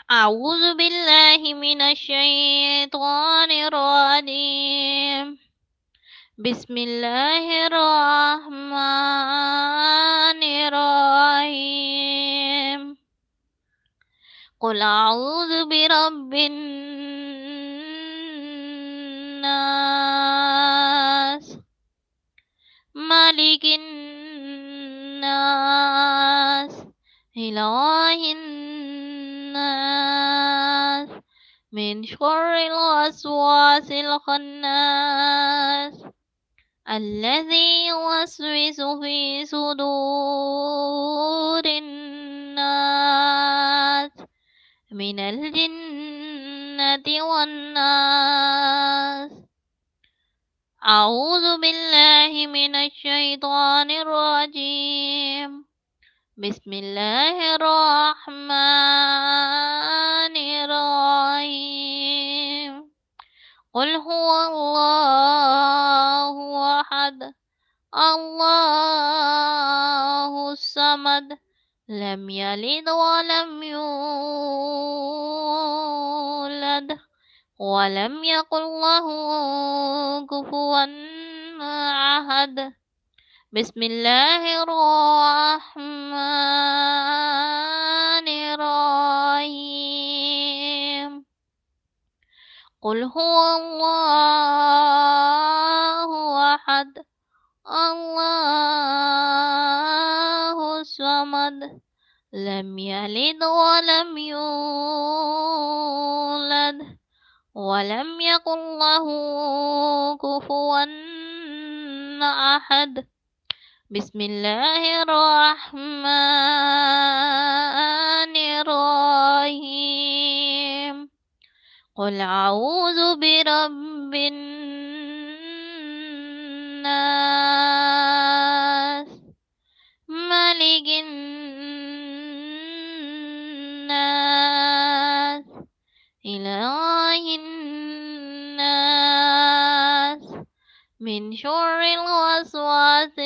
أعوذ بالله من الشيطان الرجيم. بسم الله الرحمن الرحيم. قل أعوذ برب الناس، ملك الناس، إله الناس، من شر الوسواس الخناس الذي يوسوس في صدور الناس من الجنة والناس. أعوذ بالله من الشيطان الرجيم. بسم الله الرحمن الرحيم. قل هو الله أحد، الله الصمد، لم يلد ولم يولد ولم يكن له كفوا أحد. بسم الله الرحمن الرحيم. قل هو الله أحد، الله الصمد، لم يلد ولم يولد ولم يكن له كفوا أحد. بسم الله الرحمن الرحيم. قل أعوذ برب الناس، ملك الناس، إله الناس، من شر الوسواس